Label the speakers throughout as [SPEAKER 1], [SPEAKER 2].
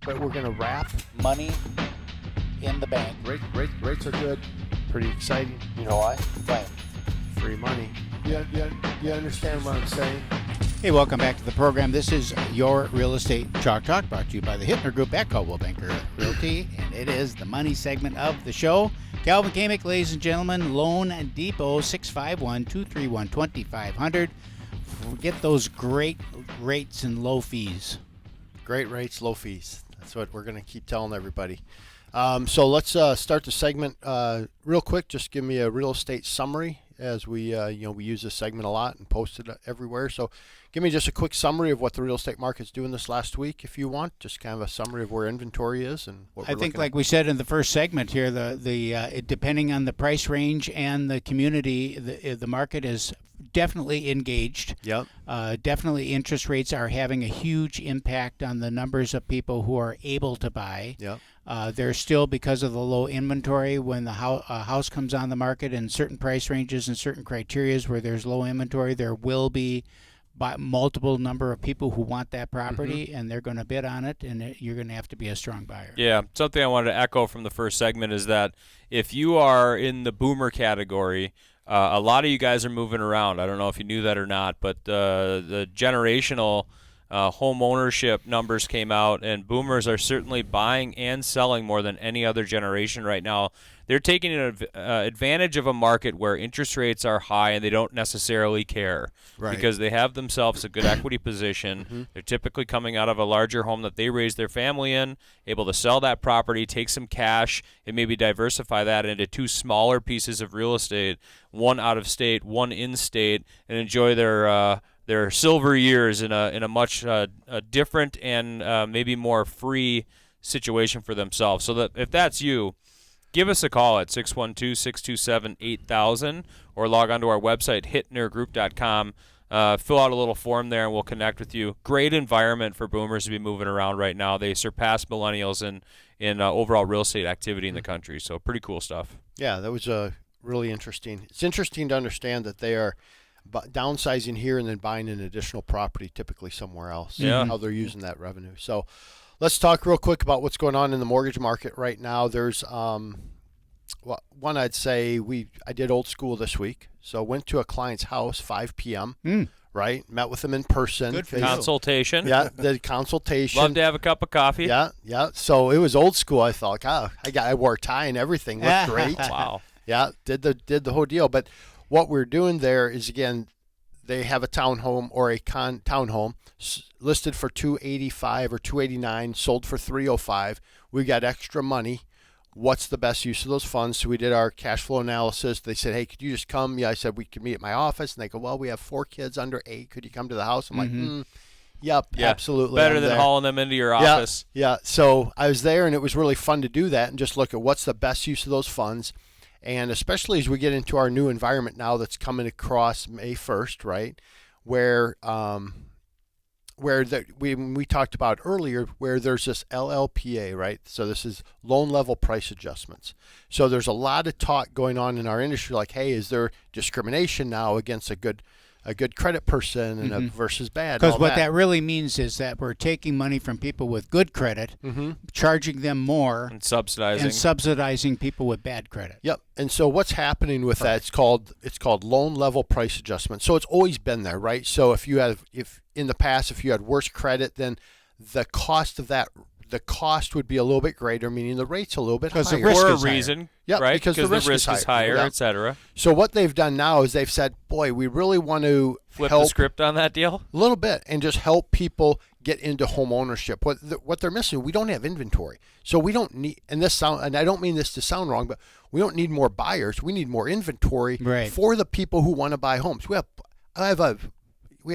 [SPEAKER 1] but we're going to wrap.
[SPEAKER 2] Money in the bank.
[SPEAKER 1] Rates are good. Pretty exciting.
[SPEAKER 2] You know why? Why?
[SPEAKER 1] Free money. You understand what I'm saying?
[SPEAKER 2] Hey, welcome back to the program. This is your Real Estate Chalk Talk, brought to you by the Hittner Group at Coldwell Banker Realty, and it is the money segment of the show. Kelvin Kaemingk, ladies and gentlemen, Loan Depot, 651-231-2500. Get those great rates and low fees.
[SPEAKER 1] Great rates, low fees. That's what we're going to keep telling everybody. So let's start the segment real quick. Just give me a real estate summary, as we we use this segment a lot and post it everywhere. So give me just a quick summary of what the real estate market's doing this last week, if you want. Just kind of a summary of where inventory is and what we're
[SPEAKER 2] I think,
[SPEAKER 1] looking
[SPEAKER 2] like
[SPEAKER 1] at.
[SPEAKER 2] we said in the first segment here, it, depending on the price range and the community, the market is definitely engaged.
[SPEAKER 1] Yep.
[SPEAKER 2] Definitely interest rates are having a huge impact on the numbers of people who are able to buy.
[SPEAKER 1] Yep.
[SPEAKER 2] There's still, because of the low inventory, when the house comes on the market in certain price ranges and certain criteria where there's low inventory, there will be multiple number of people who want that property, and they're going to bid on it, and you're going to have to be a strong buyer.
[SPEAKER 3] Yeah, something I wanted to echo from the first segment is that if you are in the boomer category, a lot of you guys are moving around. I don't know if you knew that or not, but the generational home ownership numbers came out, and boomers are certainly buying and selling more than any other generation right now. They're taking advantage of a market where interest rates are high and they don't necessarily care,
[SPEAKER 1] Right.
[SPEAKER 3] because they have themselves a good equity position. They're typically coming out of a larger home that they raised their family in, able to sell that property, take some cash, and maybe diversify that into two smaller pieces of real estate, one out of state, one in state, and enjoy their silver years in a much different and maybe more free situation for themselves. So that if that's you, give us a call at 612-627-8000 or log on to our website, hittnergroup.com. Fill out a little form there, and we'll connect with you. Great environment for boomers to be moving around right now. They surpass millennials in overall real estate activity in the country. So pretty cool stuff.
[SPEAKER 1] Yeah, that was really interesting. It's interesting to understand that they are downsizing here and then buying an additional property, typically somewhere else.
[SPEAKER 3] Yeah.
[SPEAKER 1] How they're using that revenue. So let's talk real quick about what's going on in the mortgage market right now. There's one I'd say I did old school this week. So went to a client's house, 5 p.m., right? Met with them in person.
[SPEAKER 2] Good for you.
[SPEAKER 3] Consultation.
[SPEAKER 1] Yeah, the consultation.
[SPEAKER 3] Love to have a cup of coffee.
[SPEAKER 1] Yeah. So it was old school. I thought, I wore a tie and everything. Looked great.
[SPEAKER 3] Wow.
[SPEAKER 1] Yeah, did the whole deal. But what we're doing there is, again, they have a townhome or a townhome listed for $285 or $289, sold for $305. We got extra money. What's the best use of those funds? So we did our cash flow analysis. They said, hey, could you just come? Yeah, I said we could meet at my office. And they go, well, we have 4 kids under 8. Could you come to the house? I'm like, yep,
[SPEAKER 3] Yeah.
[SPEAKER 1] absolutely.
[SPEAKER 3] Better
[SPEAKER 1] I'm
[SPEAKER 3] than
[SPEAKER 1] there.
[SPEAKER 3] hauling them into your office.
[SPEAKER 1] Yeah. So I was there, and it was really fun to do that and just look at what's the best use of those funds. And especially as we get into our new environment now that's coming across May 1st, right, where we talked about earlier, where there's this LLPA, right? So this is loan level price adjustments. So there's a lot of talk going on in our industry, like, hey, is there discrimination now against a good credit person and versus bad?
[SPEAKER 2] Because what that really means is that we're taking money from people with good credit, charging them more,
[SPEAKER 3] And subsidizing.
[SPEAKER 2] and subsidizing people with bad credit.
[SPEAKER 1] Yep. And so what's happening with that? It's called loan level price adjustment. So it's always been there, right? So if in the past you had worse credit, then the cost would be a little bit greater, meaning the rate's a little bit higher.
[SPEAKER 2] Because the risk
[SPEAKER 3] For a
[SPEAKER 2] is higher.
[SPEAKER 3] reason,
[SPEAKER 1] Yep,
[SPEAKER 3] right?
[SPEAKER 1] because the risk is higher. Yeah.
[SPEAKER 3] et cetera.
[SPEAKER 1] So what they've done now is they've said, boy, we really want to
[SPEAKER 3] Flip
[SPEAKER 1] help
[SPEAKER 3] the script on that deal.
[SPEAKER 1] a little bit and just help people get into home ownership. What they're missing, we don't have inventory. So we don't need, and I don't mean this to sound wrong, but we don't need more buyers. We need more inventory for the people who want to buy homes. We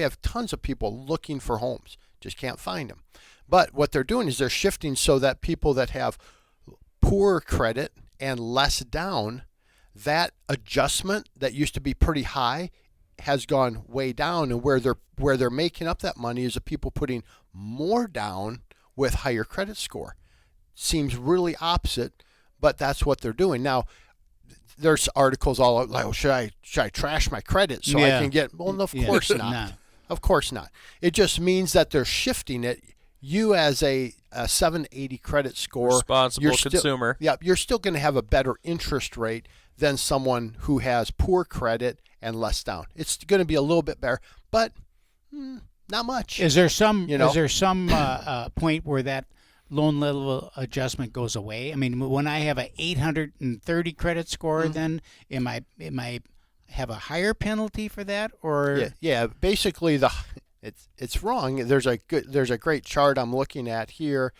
[SPEAKER 1] have tons of people looking for homes, just can't find them. But what they're doing is they're shifting so that people that have poor credit and less down, that adjustment that used to be pretty high has gone way down, and where they're making up that money is the people putting more down with higher credit score. Seems really opposite, but that's what they're doing. Now, there's articles all like, oh, should I trash my credit so I can get? Well, of course not.
[SPEAKER 2] No.
[SPEAKER 1] Of course not. It just means that they're shifting it. You as a a 780 credit score,
[SPEAKER 3] Responsible consumer.
[SPEAKER 1] You're still going to have a better interest rate than someone who has poor credit and less down. It's going to be a little bit better, but not much.
[SPEAKER 2] Is there some point where that loan level adjustment goes away? I mean, when I have a 830 credit score, then am I have a higher penalty for that, or
[SPEAKER 1] yeah, basically it's wrong. There's a great chart I'm looking at here,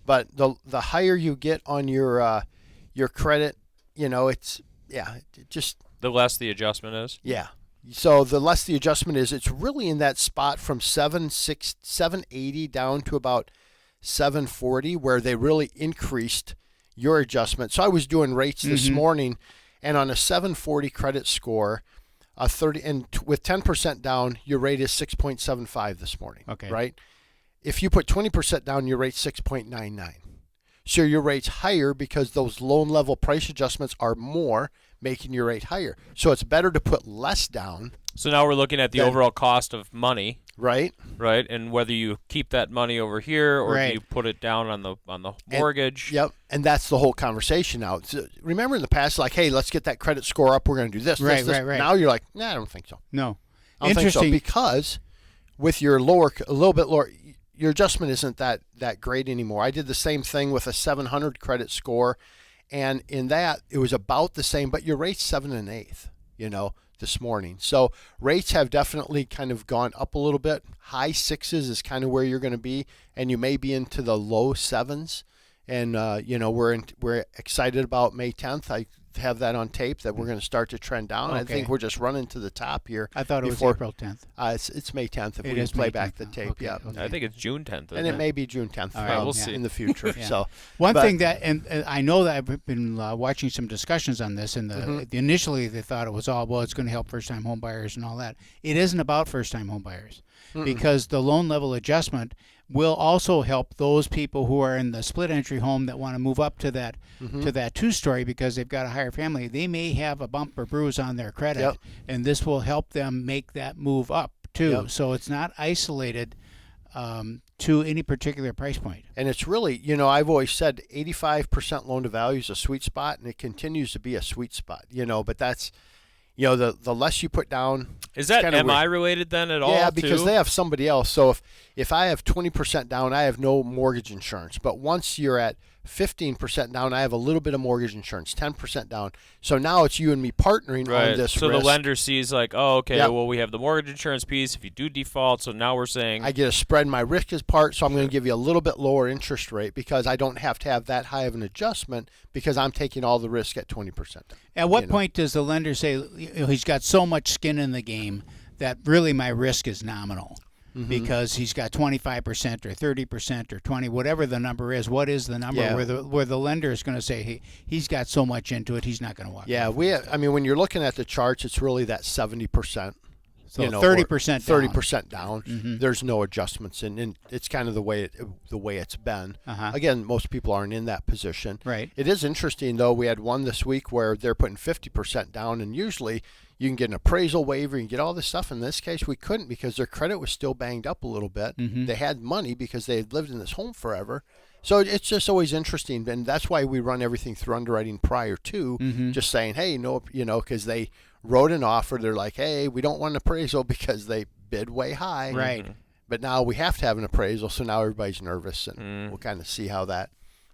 [SPEAKER 1] but the higher you get on your credit, it's just
[SPEAKER 3] the less the adjustment is.
[SPEAKER 1] Yeah. So the less the adjustment is, it's really in that spot from 780 down to about 740 where they really increased your adjustment. So I was doing rates this morning, and on a 740 credit score, with 10% down, your rate is 6.75 this morning.
[SPEAKER 2] Okay.
[SPEAKER 1] Right? If you put 20% down, your rate's 6.99. So your rate's higher because those loan level price adjustments are more, making your rate higher. So it's better to put less down.
[SPEAKER 3] So now we're looking at the overall cost of money,
[SPEAKER 1] right?
[SPEAKER 3] Right, and whether you keep that money over here or
[SPEAKER 2] Right.
[SPEAKER 3] do you put it down on the mortgage.
[SPEAKER 1] And that's the whole conversation now. So remember in the past, like, hey, let's get that credit score up. We're going to do this,
[SPEAKER 2] Right.
[SPEAKER 1] Now you're like, nah, I don't think so.
[SPEAKER 2] No.
[SPEAKER 1] I don't think so, because with your a little bit lower, your adjustment isn't that great anymore. I did the same thing with a 700 credit score, and in that it was about the same, but your rate's 7 1/8, this morning. So rates have definitely kind of gone up a little bit. High sixes is kind of where you're going to be, and you may be into the low sevens. And we're excited about May 10th. I have that on tape that we're going to start to trend down.
[SPEAKER 2] Okay.
[SPEAKER 1] I think we're just running to the top here.
[SPEAKER 2] I thought it was
[SPEAKER 1] before,
[SPEAKER 2] April 10th.
[SPEAKER 1] It's May 10th if
[SPEAKER 2] It
[SPEAKER 1] we
[SPEAKER 2] is
[SPEAKER 1] play
[SPEAKER 2] May
[SPEAKER 1] back
[SPEAKER 2] 10th
[SPEAKER 1] the
[SPEAKER 2] now.
[SPEAKER 1] tape.
[SPEAKER 2] Okay,
[SPEAKER 1] Yeah.
[SPEAKER 2] okay.
[SPEAKER 3] I think it's June 10th.
[SPEAKER 1] And it may be June 10th.
[SPEAKER 2] All right,
[SPEAKER 3] we'll see.
[SPEAKER 1] in the future.
[SPEAKER 2] Yeah.
[SPEAKER 1] So
[SPEAKER 2] One thing that, and I know that I've been watching some discussions on this, and initially they thought it was it's going to help first-time home buyers and all that. It isn't about first-time home buyers, because the loan level adjustment will also help those people who are in the split entry home that want to move up to that two-story because they've got a higher family. They may have a bump or bruise on their credit, and this will help them make that move up too.
[SPEAKER 1] Yep.
[SPEAKER 2] So it's not isolated to any particular price point.
[SPEAKER 1] And it's really, I've always said 85% loan to value is a sweet spot, and it continues to be a sweet spot, but that's, the less you put down.
[SPEAKER 3] Is that
[SPEAKER 1] MI
[SPEAKER 3] weird. Related then at all?
[SPEAKER 1] Yeah, because
[SPEAKER 3] too?
[SPEAKER 1] they have somebody else. So if I have 20% down, I have no mortgage insurance. But once you're at 15% down, I have a little bit of mortgage insurance, 10% down. So now it's you and me partnering on this
[SPEAKER 3] so
[SPEAKER 1] risk.
[SPEAKER 3] the lender sees like, oh, okay,
[SPEAKER 1] Yep.
[SPEAKER 3] well, we have the mortgage insurance piece. If you do default, so now we're saying
[SPEAKER 1] I get to spread my risk as part, so I'm going to give you a little bit lower interest rate because I don't have to have that high of an adjustment because I'm taking all the risk at 20%.
[SPEAKER 2] At what point does the lender say he's got so much skin in the game that really my risk is nominal? Because he's got 25% or 30% or 20%, whatever the number is. What is the number where the lender is going to say he's got so much into it, he's not going to walk?
[SPEAKER 1] Yeah, when you're looking at the charts, it's really that 70%.
[SPEAKER 2] So 30% down.
[SPEAKER 1] 30% down. There's no adjustments, and it's kind of the way it's been. Again, most people aren't in that position.
[SPEAKER 2] Right.
[SPEAKER 1] It is interesting though. We had one this week where they're putting 50% down, and usually you can get an appraisal waiver, you can get all this stuff. In this case, we couldn't because their credit was still banged up a little bit. They had money because they had lived in this home forever. So it's just always interesting, and that's why we run everything through underwriting prior to, just saying, hey, because they wrote an offer. They're like, hey, we don't want an appraisal because they bid way high.
[SPEAKER 2] Right.
[SPEAKER 1] But now we have to have an appraisal, so now everybody's nervous, and we'll kind of see how that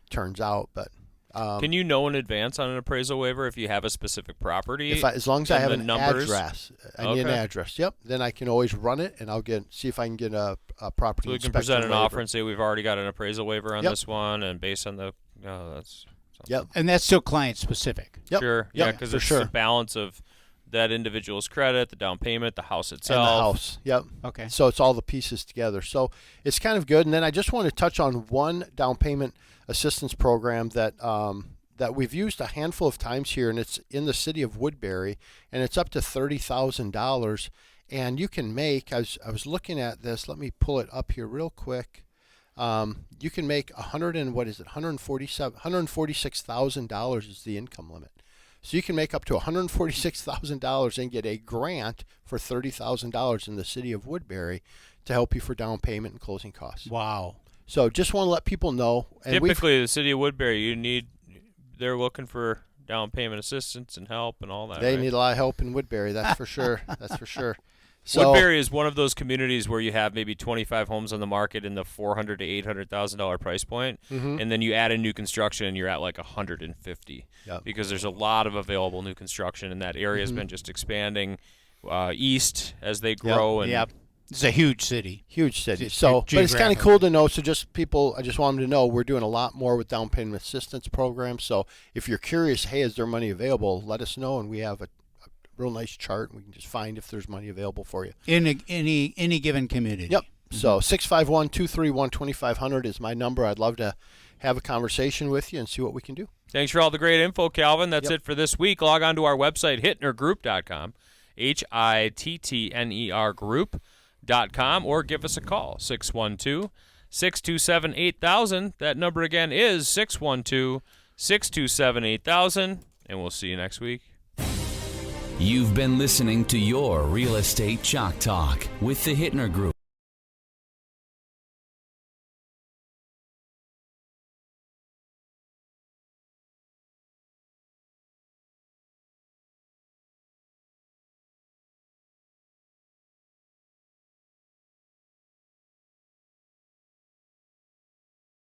[SPEAKER 1] turns out. But
[SPEAKER 3] can you know in advance on an appraisal waiver if you have a specific property?
[SPEAKER 1] as long as I have an
[SPEAKER 3] numbers?
[SPEAKER 1] address, I need an address. Yep. Then I can always run it, and I'll see if I can get a property.
[SPEAKER 3] So we can
[SPEAKER 1] inspection
[SPEAKER 3] present an
[SPEAKER 1] waiver.
[SPEAKER 3] offer and say we've already got an appraisal waiver on
[SPEAKER 1] Yep.
[SPEAKER 3] this one, and based on the that's
[SPEAKER 1] Yep.
[SPEAKER 2] And that's still client specific.
[SPEAKER 1] Yep.
[SPEAKER 3] sure,
[SPEAKER 1] Yep,
[SPEAKER 3] yeah, because
[SPEAKER 1] for
[SPEAKER 3] it's
[SPEAKER 1] sure.
[SPEAKER 3] the balance of that individual's credit, the down payment, the house
[SPEAKER 1] And
[SPEAKER 3] itself.
[SPEAKER 1] the house. Yep.
[SPEAKER 2] Okay.
[SPEAKER 1] So it's all the pieces together. So it's kind of good. And then I just want to touch on one down payment assistance program that that we've used a handful of times here, and it's in the city of Woodbury, and it's up to $30,000. And you can make, I was looking at this, let me pull it up here real quick. You can make $146,000 is the income limit. So you can make up to $146,000 and get a grant for $30,000 in the city of Woodbury to help you for down payment and closing costs.
[SPEAKER 2] Wow.
[SPEAKER 1] So just want to let people know. And
[SPEAKER 3] typically, the city of Woodbury, they're looking for down payment assistance and help and all that.
[SPEAKER 1] They
[SPEAKER 3] right?
[SPEAKER 1] need a lot of help in Woodbury. That's for sure. That's for sure. So,
[SPEAKER 3] Woodbury is one of those communities where you have maybe 25 homes on the market in the $400,000 to $800,000 price point, and then you add in new construction and you're at like 150 because there's a lot of available new construction, and that area has been just expanding east as they grow. And
[SPEAKER 2] it's a huge city.
[SPEAKER 1] Huge city. So, but it's kind of cool to know. So just people, I just want them to know we're doing a lot more with down payment assistance programs. So if you're curious, hey, is there money available? Let us know, and we have a real nice chart. We can just find if there's money available for you.
[SPEAKER 2] In any given community.
[SPEAKER 1] Yep. So 651-231-2500 is my number. I'd love to have a conversation with you and see what we can do.
[SPEAKER 3] Thanks for all the great info, Calvin. That's it for this week. Log on to our website, hittnergroup.com, HITTNER group.com, or give us a call, 612-627-8000. That number again is 612-627-8000, and we'll see you next week.
[SPEAKER 4] You've been listening to Your Real Estate Chalk Talk with the Hittner Group.